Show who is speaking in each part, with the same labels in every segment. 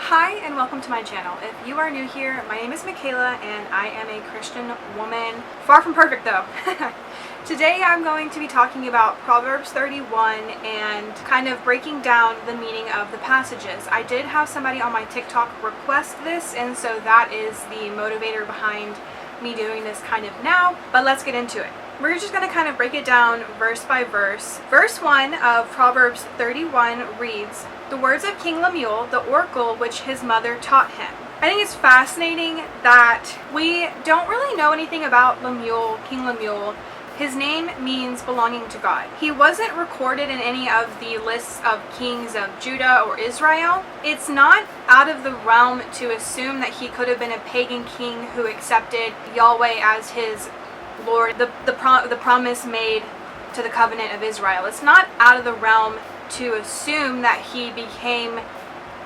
Speaker 1: Hi and welcome to my channel. If you are new here, my name is Michaela and I am a Christian woman. Far from perfect though. Today I'm going to be talking about Proverbs 31 and kind of breaking down the meaning of the passages. I did have somebody on my TikTok request this, and so that is the motivator behind me doing this kind of now, but let's get into it. We're just going to kind of break it down verse by verse. Verse 1 of Proverbs 31 reads, "The words of King Lemuel, the oracle which his mother taught him." I think it's fascinating that we don't really know anything about Lemuel, King Lemuel. His name means belonging to God. He wasn't recorded in any of the lists of kings of Judah or Israel. It's not out of the realm to assume that he could have been a pagan king who accepted Yahweh as his Lord, the promise made to the covenant of Israel. It's not out of the realm to assume that he became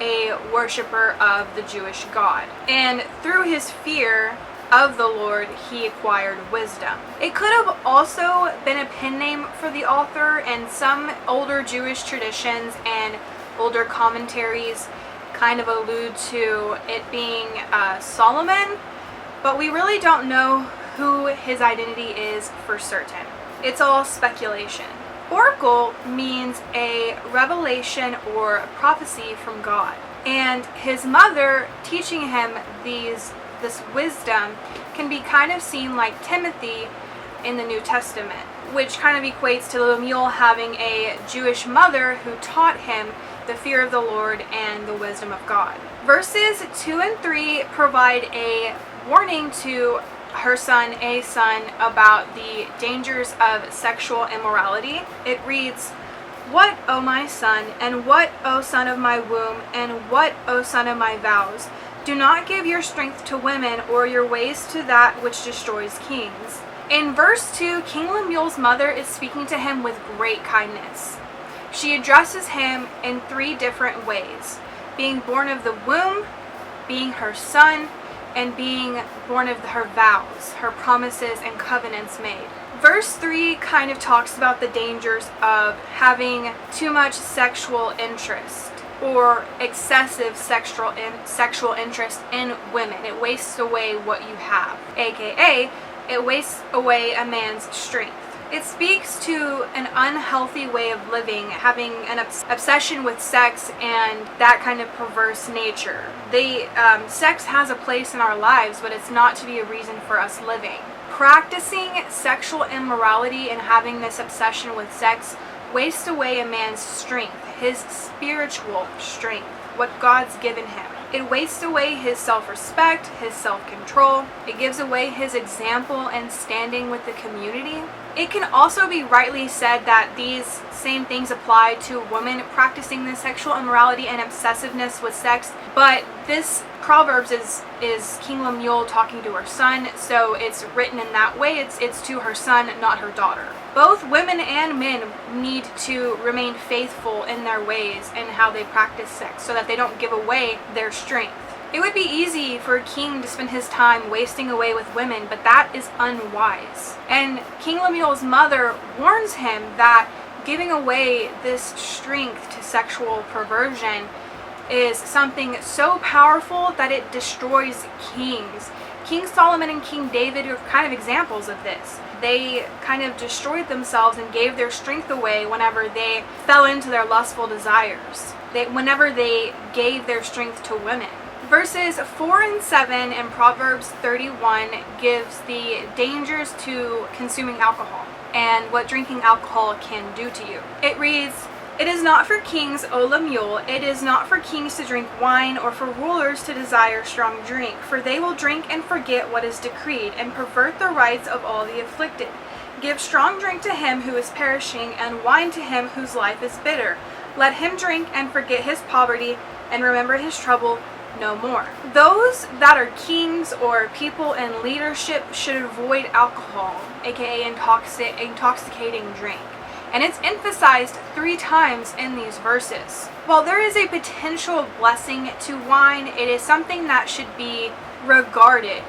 Speaker 1: a worshiper of the Jewish God. And through his fear of the Lord, he acquired wisdom. It could have also been a pen name for the author, and some older Jewish traditions and older commentaries kind of allude to it being Solomon, but we really don't know who his identity is for certain. It's all speculation. Oracle means a revelation or prophecy from God, and his mother teaching him this wisdom can be kind of seen like Timothy in the New Testament, which kind of equates to Lemuel having a Jewish mother who taught him the fear of the Lord and the wisdom of God. Verses 2 and 3 provide a warning to her son, about the dangers of sexual immorality. It reads, "What, O my son, and what, O son of my womb, and what, O son of my vows? Do not give your strength to women, or your ways to that which destroys kings." In verse 2, King Lemuel's mother is speaking to him with great kindness. She addresses him in 3 different ways: being born of the womb, being her son, and being born of her vows, her promises and covenants made. Verse 3 kind of talks about the dangers of having too much sexual interest or excessive sexual interest in women. It wastes away what you have, aka it wastes away a man's strength. It speaks to an unhealthy way of living, having an obsession with sex and that kind of perverse nature. Sex has a place in our lives, but it's not to be a reason for us living. Practicing sexual immorality and having this obsession with sex wastes away a man's strength, his spiritual strength, what God's given him. It wastes away his self-respect, his self-control. It gives away his example and standing with the community. It can also be rightly said that these same things apply to a woman practicing this sexual immorality and obsessiveness with sex, but this Proverbs is King Lemuel talking to her son, so it's written in that way. It's to her son, not her daughter. Both women and men need to remain faithful in their ways and how they practice sex so that they don't give away their strength. It would be easy for a king to spend his time wasting away with women, but that is unwise. And King Lemuel's mother warns him that giving away this strength to sexual perversion is something so powerful that it destroys kings. King Solomon and King David are kind of examples of this. They kind of destroyed themselves and gave their strength away whenever they fell into their lustful desires. Whenever they gave their strength to women. Verses 4 and 7 in Proverbs 31 gives the dangers to consuming alcohol and what drinking alcohol can do to you. It reads, "It is not for kings, O Lemuel, it is not for kings to drink wine, or for rulers to desire strong drink, for they will drink and forget what is decreed, and pervert the rights of all the afflicted. Give strong drink to him who is perishing, and wine to him whose life is bitter. Let him drink and forget his poverty, and remember his trouble no more." Those that are kings or people in leadership should avoid alcohol, aka intoxicating drink. And it's emphasized 3 times in these verses. While there is a potential blessing to wine, it is something that should be regarded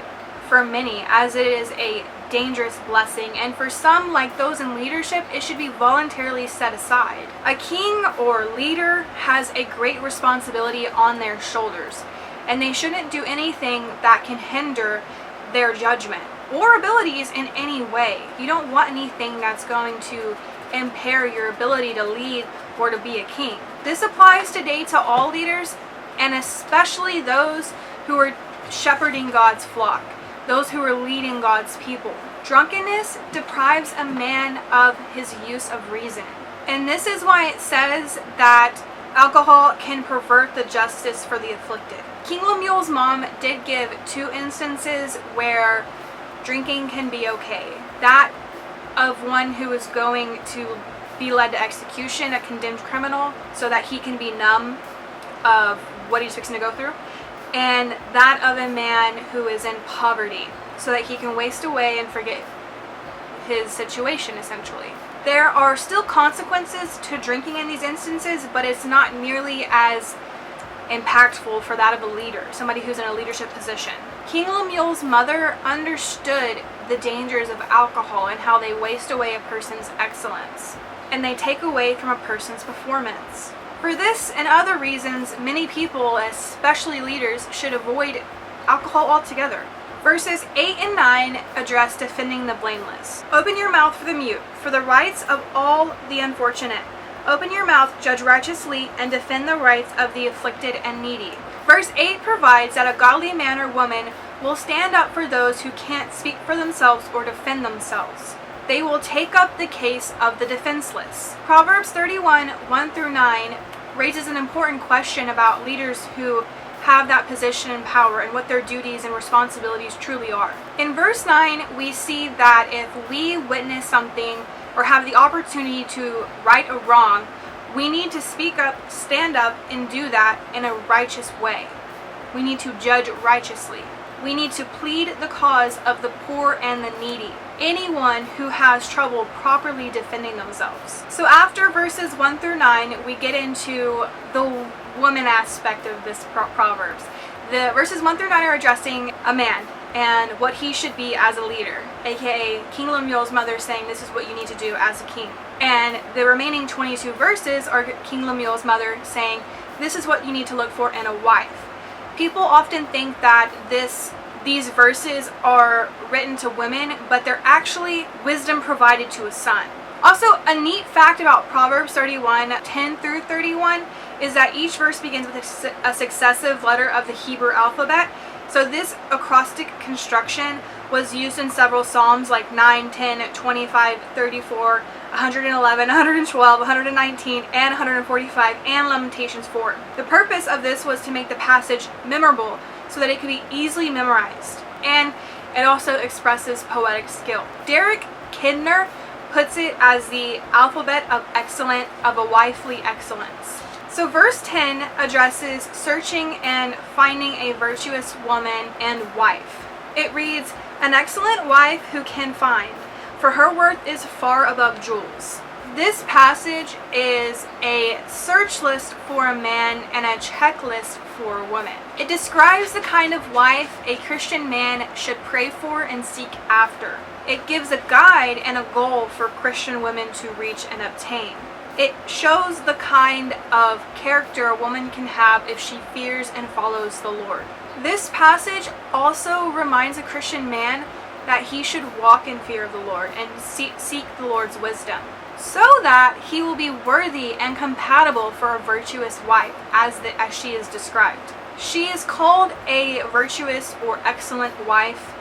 Speaker 1: for many as it is a dangerous blessing, and for some, like those in leadership, it should be voluntarily set aside. A king or leader has a great responsibility on their shoulders, and they shouldn't do anything that can hinder their judgment or abilities in any way. You don't want anything that's going to impair your ability to lead or to be a king. This applies today to all leaders, and especially those who are shepherding God's flock, those who are leading God's people. Drunkenness deprives a man of his use of reason. And this is why it says that alcohol can pervert the justice for the afflicted. King Lemuel's mom did give 2 instances where drinking can be okay. That of one who is going to be led to execution, a condemned criminal, so that he can be numb of what he's fixing to go through. And that of a man who is in poverty, so that he can waste away and forget his situation, essentially. There are still consequences to drinking in these instances, but it's not nearly as impactful for that of a leader, somebody who's in a leadership position. King Lemuel's mother understood the dangers of alcohol and how they waste away a person's excellence, and they take away from a person's performance. For this and other reasons, many people, especially leaders, should avoid alcohol altogether. Verses 8 and 9 address defending the blameless. Open your mouth for the mute, for the rights of all the unfortunate. Open your mouth, judge righteously, and defend the rights of the afflicted and needy. Verse 8 provides that a godly man or woman will stand up for those who can't speak for themselves or defend themselves. They will take up the case of the defenseless. Proverbs 31, 1 through 9 raises an important question about leaders who have that position and power and what their duties and responsibilities truly are. In verse 9, we see that if we witness something or have the opportunity to right a wrong, we need to speak up, stand up, and do that in a righteous way. We need to judge righteously. We need to plead the cause of the poor and the needy, anyone who has trouble properly defending themselves. So after verses 1 through 9, we get into the woman aspect of this Proverbs. The verses 1 through 9 are addressing a man and what he should be as a leader, aka King Lemuel's mother saying this is what you need to do as a king. And the remaining 22 verses are King Lemuel's mother saying this is what you need to look for in a wife. People often think that these verses are written to women, but they're actually wisdom provided to a son. Also, a neat fact about Proverbs 31, 10 through 31 is that each verse begins with a successive letter of the Hebrew alphabet. So this acrostic construction was used in several Psalms like 9, 10, 25, 34, 111, 112, 119, and 145, and Lamentations 4. The purpose of this was to make the passage memorable so that it could be easily memorized, and it also expresses poetic skill. Derek Kidner puts it as the alphabet of excellent, of a wifely excellence. So verse 10 addresses searching and finding a virtuous woman and wife. It reads, "An excellent wife who can find, for her worth is far above jewels." This passage is a search list for a man and a checklist for a woman. It describes the kind of wife a Christian man should pray for and seek after. It gives a guide and a goal for Christian women to reach and obtain. It shows the kind of character a woman can have if she fears and follows the Lord. This passage also reminds a Christian man that he should walk in fear of the Lord and seek the Lord's wisdom, so that he will be worthy and compatible for a virtuous wife as she is described. She is called a virtuous or excellent wife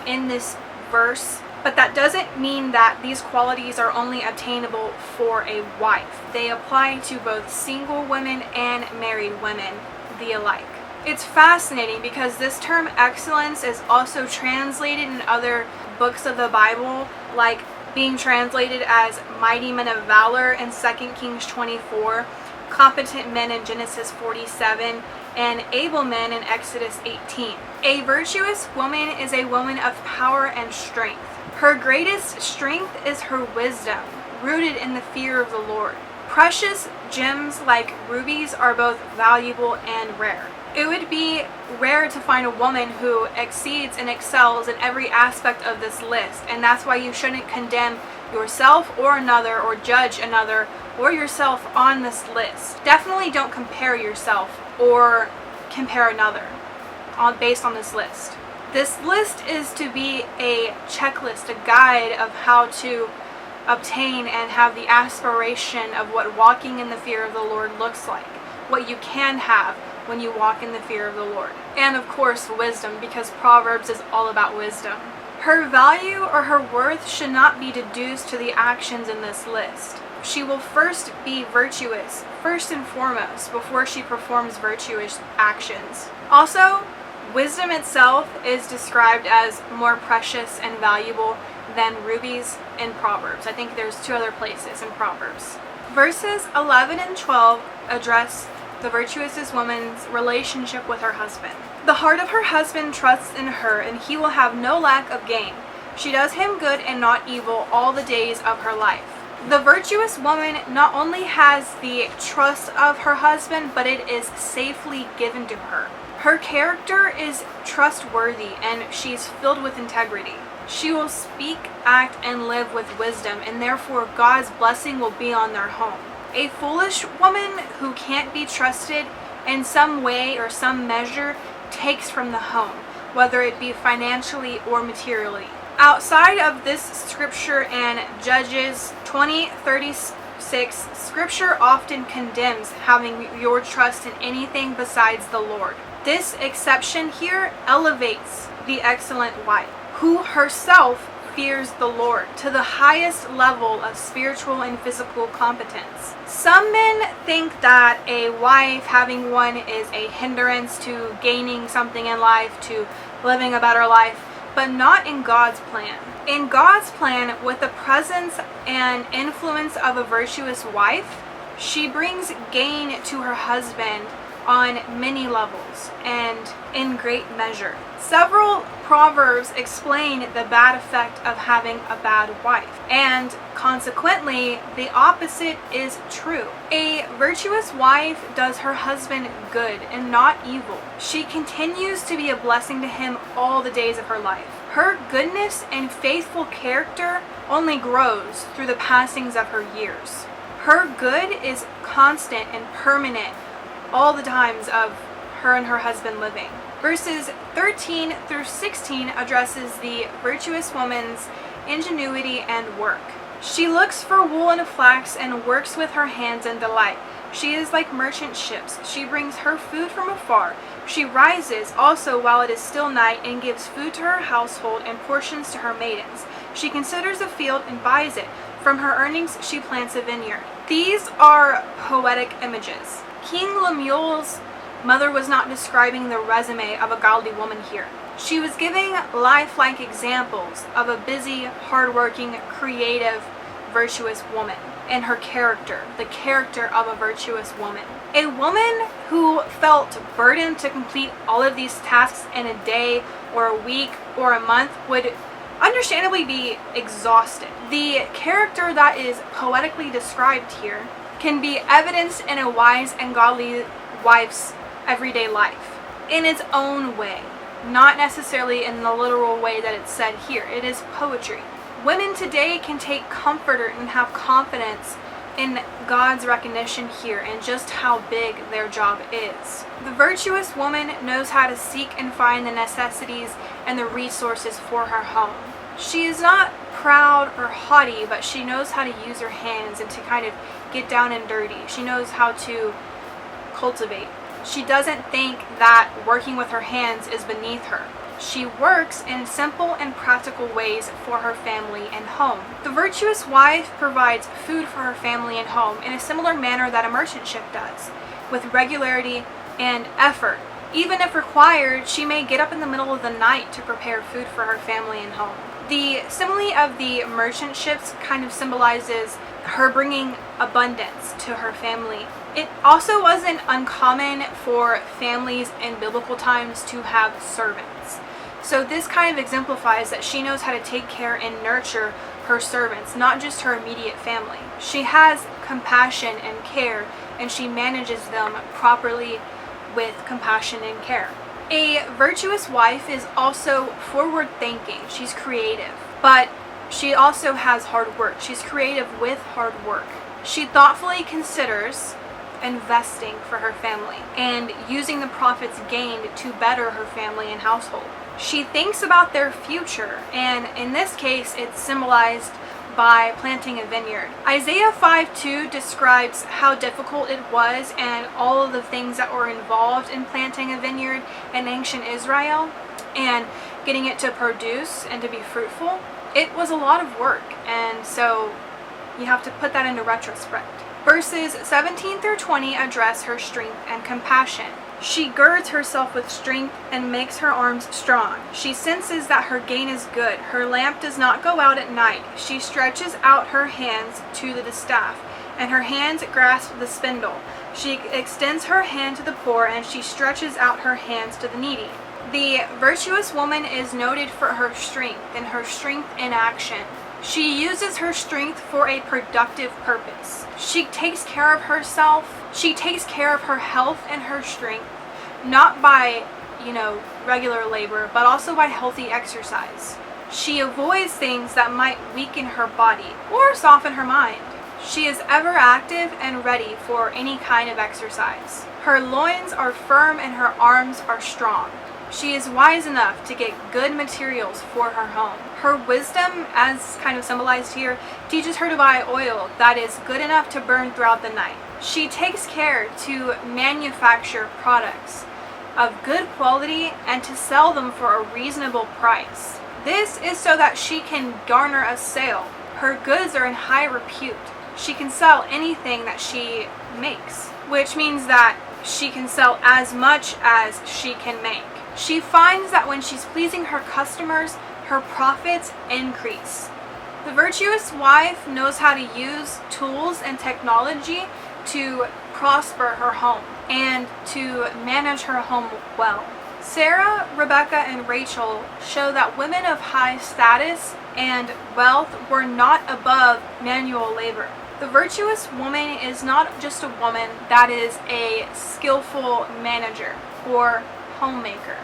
Speaker 1: in this verse, but that doesn't mean that these qualities are only obtainable for a wife. They apply to both single women and married women, the alike. It's fascinating because this term excellence is also translated in other books of the Bible, like being translated as mighty men of valor in 2 Kings 24, competent men in Genesis 47, and able men in Exodus 18. A virtuous woman is a woman of power and strength. Her greatest strength is her wisdom, rooted in the fear of the Lord. Precious gems like rubies are both valuable and rare. It would be rare to find a woman who exceeds and excels in every aspect of this list, and that's why you shouldn't condemn yourself or another or judge another or yourself on this list. Definitely don't compare yourself or compare another based on this list. This list is to be a checklist, a guide of how to obtain and have the aspiration of what walking in the fear of the Lord looks like, what you can have when you walk in the fear of the Lord. And of course, wisdom, because Proverbs is all about wisdom. Her value or her worth should not be deduced to the actions in this list. She will first be virtuous, first and foremost, before she performs virtuous actions. Also, wisdom itself is described as more precious and valuable than rubies in Proverbs. I think there's 2 other places in Proverbs. Verses 11 and 12 address the virtuous woman's relationship with her husband. The heart of her husband trusts in her, and he will have no lack of gain. She does him good and not evil all the days of her life. The virtuous woman not only has the trust of her husband, but it is safely given to her. Her character is trustworthy, and she's filled with integrity. She will speak, act, and live with wisdom, and therefore God's blessing will be on their home. A foolish woman who can't be trusted in some way or some measure takes from the home, whether it be financially or materially. Outside of this scripture and Judges 20:36, scripture often condemns having your trust in anything besides the Lord. This exception here elevates the excellent wife, who herself fears the Lord to the highest level of spiritual and physical competence. Some men think that a wife having one is a hindrance to gaining something in life, to living a better life, but not in God's plan. In God's plan, with the presence and influence of a virtuous wife, she brings gain to her husband on many levels and in great measure. Several proverbs explain the bad effect of having a bad wife, and consequently, the opposite is true. A virtuous wife does her husband good and not evil. She continues to be a blessing to him all the days of her life. Her goodness and faithful character only grows through the passings of her years. Her good is constant and permanent all the times of her and her husband living. Verses 13 through 16 addresses the virtuous woman's ingenuity and work. She looks for wool and flax and works with her hands in delight. She is like merchant ships. She brings her food from afar. She rises also while it is still night and gives food to her household and portions to her maidens. She considers a field and buys it. From her earnings she plants a vineyard. These are poetic images. King Lemuel's mother was not describing the resume of a godly woman here. She was giving lifelike examples of a busy, hardworking, creative, virtuous woman and her character, the character of a virtuous woman. A woman who felt burdened to complete all of these tasks in a day or a week or a month would understandably be exhausted. The character that is poetically described here can be evidenced in a wise and godly wife's everyday life in its own way, not necessarily in the literal way that it's said here. It is poetry. Women today can take comfort and have confidence in God's recognition here and just how big their job is. The virtuous woman knows how to seek and find the necessities and the resources for her home. She is not proud or haughty, but she knows how to use her hands and to kind of get down and dirty. She knows how to cultivate. She doesn't think that working with her hands is beneath her. She works in simple and practical ways for her family and home. The virtuous wife provides food for her family and home in a similar manner that a merchant ship does, with regularity and effort. Even if required, she may get up in the middle of the night to prepare food for her family and home. The simile of the merchant ships kind of symbolizes her bringing abundance to her family. It also wasn't uncommon for families in biblical times to have servants. So this kind of exemplifies that she knows how to take care and nurture her servants, not just her immediate family. She has compassion and care, and she manages them properly with compassion and care. A virtuous wife is also forward-thinking. She's creative, but she also has hard work. She's creative with hard work. She thoughtfully considers investing for her family and using the profits gained to better her family and household. She thinks about their future, and in this case, it's symbolized by planting a vineyard. Isaiah 5:2 describes how difficult it was and all of the things that were involved in planting a vineyard in ancient Israel and getting it to produce and to be fruitful. It was a lot of work, and so you have to put that into retrospect. Verses 17 through 20 address her strength and compassion. She girds herself with strength and makes her arms strong. She senses that her gain is good. Her lamp does not go out at night. She stretches out her hands to the distaff, and her hands grasp the spindle. She extends her hand to the poor, and she stretches out her hands to the needy. The virtuous woman is noted for her strength and her strength in action. She uses her strength for a productive purpose. She takes care of herself. She takes care of her health and her strength, not by, regular labor, but also by healthy exercise. She avoids things that might weaken her body or soften her mind. She is ever active and ready for any kind of exercise. Her loins are firm and her arms are strong. She is wise enough to get good materials for her home. Her wisdom, as kind of symbolized here, teaches her to buy oil that is good enough to burn throughout the night. She takes care to manufacture products of good quality and to sell them for a reasonable price. This is so that she can garner a sale. Her goods are in high repute. She can sell anything that she makes, which means that she can sell as much as she can make. She finds that when she's pleasing her customers, her profits increase. The virtuous wife knows how to use tools and technology to prosper her home and to manage her home well. Sarah, Rebecca, and Rachel show that women of high status and wealth were not above manual labor. The virtuous woman is not just a woman that is a skillful manager or homemaker.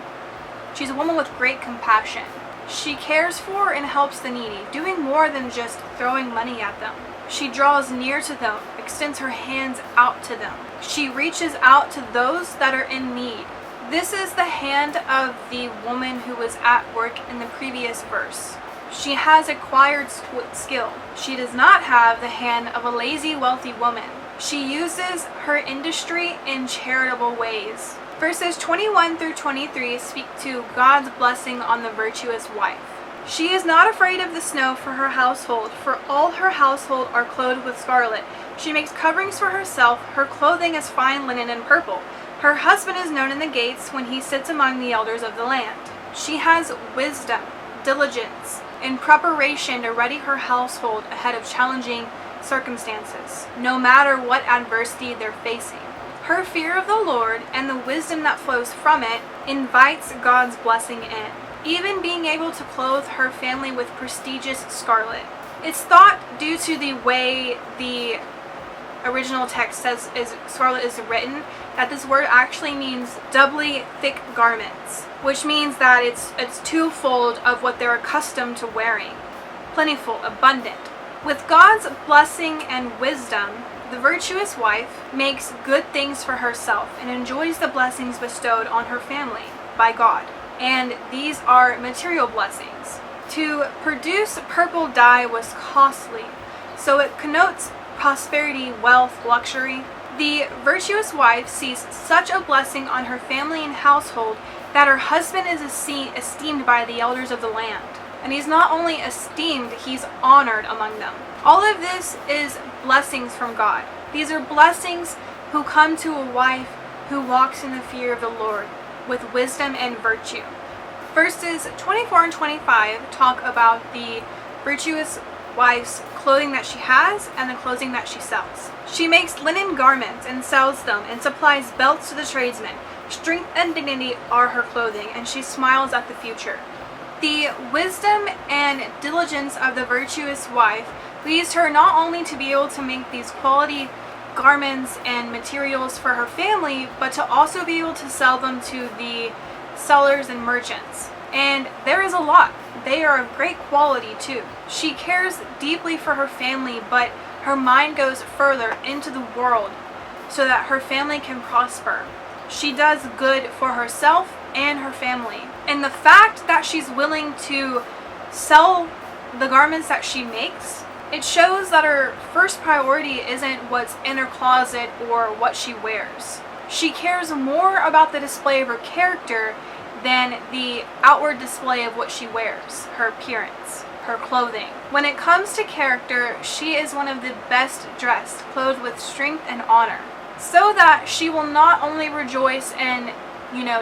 Speaker 1: She's a woman with great compassion. She cares for and helps the needy, doing more than just throwing money at them. She draws near to them, extends her hands out to them. She reaches out to those that are in need. This is the hand of the woman who was at work in the previous verse. She has acquired skill. She does not have the hand of a lazy, wealthy woman. She uses her industry in charitable ways. Verses 21 through 23 speak to God's blessing on the virtuous wife. She is not afraid of the snow for her household, for all her household are clothed with scarlet. She makes coverings for herself. Her clothing is fine linen and purple. Her husband is known in the gates when he sits among the elders of the land. She has wisdom, diligence, and preparation to ready her household ahead of challenging circumstances, no matter what adversity they're facing. Her fear of the Lord and the wisdom that flows from it invites God's blessing in, even being able to clothe her family with prestigious scarlet. It's thought, due to the way the original text says scarlet is written, that this word actually means doubly thick garments, which means that it's twofold of what they're accustomed to wearing. Plentiful, abundant. With God's blessing and wisdom, the virtuous wife makes good things for herself and enjoys the blessings bestowed on her family by God. And these are material blessings. To produce purple dye was costly, so it connotes prosperity, wealth, luxury. The virtuous wife sees such a blessing on her family and household that her husband is esteemed by the elders of the land. And he's not only esteemed, he's honored among them. All of this is blessings from God. These are blessings who come to a wife who walks in the fear of the Lord with wisdom and virtue. Verses 24 and 25 talk about the virtuous wife's clothing that she has and the clothing that she sells. She makes linen garments and sells them and supplies belts to the tradesmen. Strength and dignity are her clothing, and she smiles at the future. The wisdom and diligence of the virtuous wife leads her not only to be able to make these quality garments and materials for her family, but to also be able to sell them to the sellers and merchants. And there is a lot. They are of great quality too. She cares deeply for her family, but her mind goes further into the world so that her family can prosper. She does good for herself and her family. And the fact that she's willing to sell the garments that she makes, it shows that her first priority isn't what's in her closet or what she wears. She cares more about the display of her character than the outward display of what she wears, her appearance, her clothing. When it comes to character, she is one of the best dressed, clothed with strength and honor, so that she will not only rejoice in,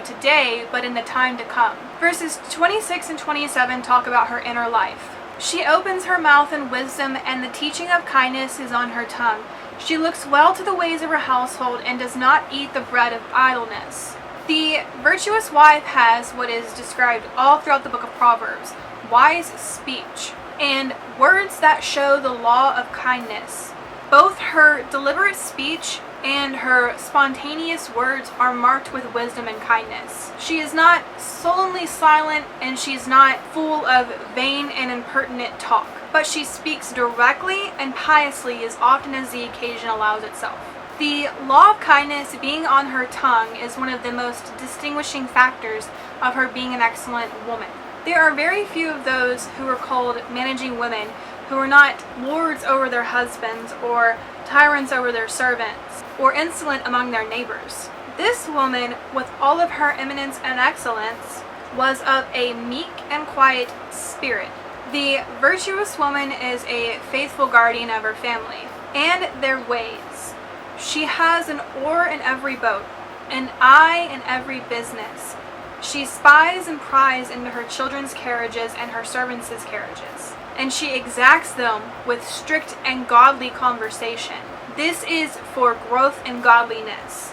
Speaker 1: today, but in the time to come. Verses 26 and 27 talk about her inner life. She opens her mouth in wisdom, and the teaching of kindness is on her tongue. She looks well to the ways of her household and does not eat the bread of idleness. The virtuous wife has what is described all throughout the book of Proverbs: wise speech and words that show the law of kindness. Both her deliberate speech and her spontaneous words are marked with wisdom and kindness. She is not sullenly silent, and she's not full of vain and impertinent talk, but she speaks directly and piously as often as the occasion allows itself. The law of kindness being on her tongue is one of the most distinguishing factors of her being an excellent woman. There are very few of those who are called managing women who are not lords over their husbands or tyrants over their servants or insolent among their neighbors. This woman, with all of her eminence and excellence, was of a meek and quiet spirit. The virtuous woman is a faithful guardian of her family and their ways. She has an oar in every boat, an eye in every business. She spies and pries into her children's carriages and her servants' carriages, and she exacts them with strict and godly conversation. This is for growth in godliness.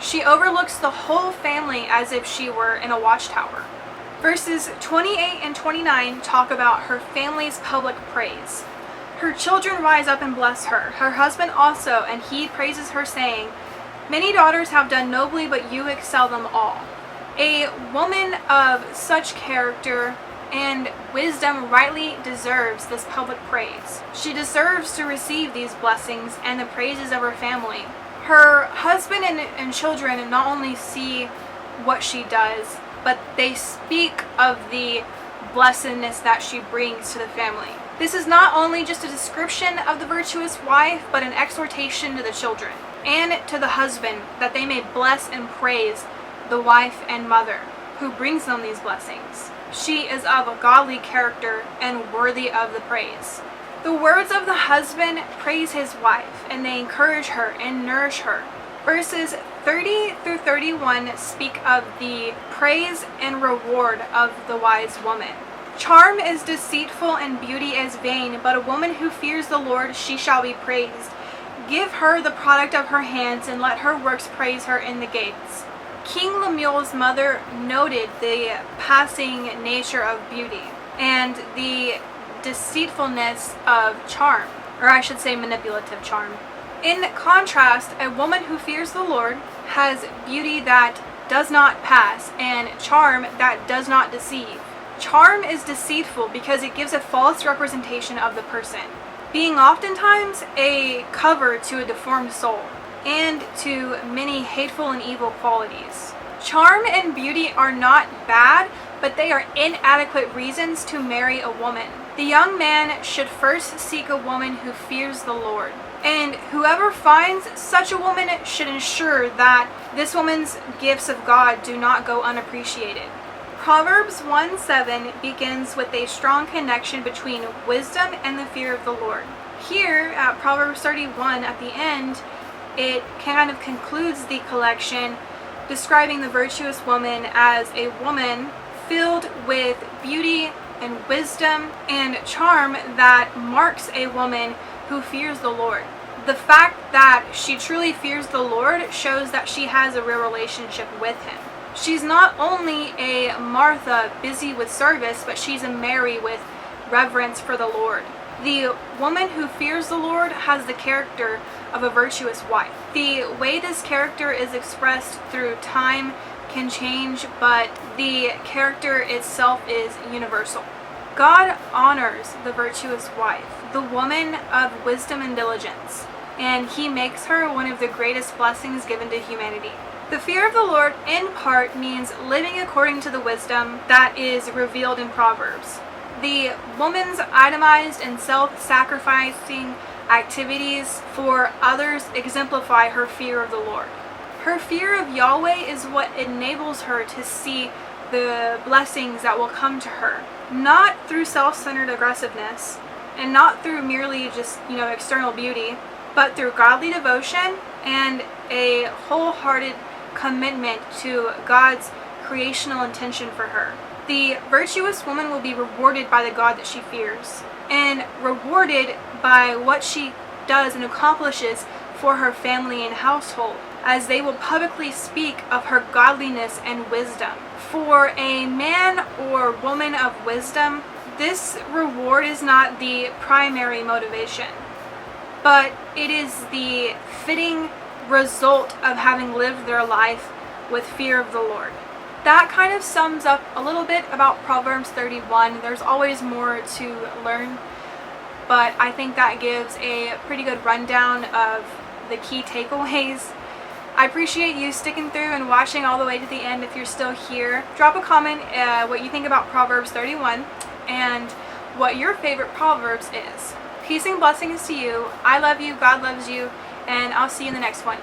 Speaker 1: She overlooks the whole family as if she were in a watchtower. Verses 28 and 29 talk about her family's public praise. Her children rise up and bless her, her husband also, and he praises her, saying, "Many daughters have done nobly, but you excel them all." A woman of such character and wisdom rightly deserves this public praise. She deserves to receive these blessings and the praises of her family. Her husband and children not only see what she does, but they speak of the blessedness that she brings to the family. This is not only just a description of the virtuous wife, but an exhortation to the children and to the husband that they may bless and praise the wife and mother who brings them these blessings. She is of a godly character and worthy of the praise. The words of the husband praise his wife, and they encourage her and nourish her. Verses 30 through 31 speak of the praise and reward of the wise woman. Charm is deceitful and beauty is vain, but a woman who fears the Lord, she shall be praised. Give her the product of her hands, and let her works praise her in the gates. King Lemuel's mother noted the passing nature of beauty and the deceitfulness of charm, or I should say manipulative charm. In contrast, a woman who fears the Lord has beauty that does not pass and charm that does not deceive. Charm is deceitful because it gives a false representation of the person, being oftentimes a cover to a deformed soul and to many hateful and evil qualities. Charm and beauty are not bad, but they are inadequate reasons to marry a woman. The young man should first seek a woman who fears the Lord, and whoever finds such a woman should ensure that this woman's gifts of God do not go unappreciated. Proverbs 1:7 begins with a strong connection between wisdom and the fear of the Lord. Here at Proverbs 31 at the end, it kind of concludes the collection describing the virtuous woman as a woman filled with beauty and wisdom and charm that marks a woman who fears the Lord. The fact that she truly fears the Lord shows that she has a real relationship with him. She's not only a Martha busy with service, but she's a Mary with reverence for the Lord. The woman who fears the Lord has the character of a virtuous wife. The way this character is expressed through time can change, but the character itself is universal. God honors the virtuous wife, the woman of wisdom and diligence, and he makes her one of the greatest blessings given to humanity. The fear of the Lord, in part, means living according to the wisdom that is revealed in Proverbs. The woman's itemized and self-sacrificing activities for others exemplify her fear of the Lord. Her fear of Yahweh is what enables her to see the blessings that will come to her, not through self-centered aggressiveness and not through merely just, external beauty, but through godly devotion and a wholehearted commitment to God's creational intention for her. The virtuous woman will be rewarded by the God that she fears, and rewarded by what she does and accomplishes for her family and household, as they will publicly speak of her godliness and wisdom. For a man or woman of wisdom, this reward is not the primary motivation, but it is the fitting result of having lived their life with fear of the Lord. That kind of sums up a little bit about Proverbs 31. There's always more to learn, but I think that gives a pretty good rundown of the key takeaways. I appreciate you sticking through and watching all the way to the end. If you're still here, drop a comment what you think about Proverbs 31 and what your favorite Proverbs is. Peace and blessings to you. I love you, God loves you, and I'll see you in the next one.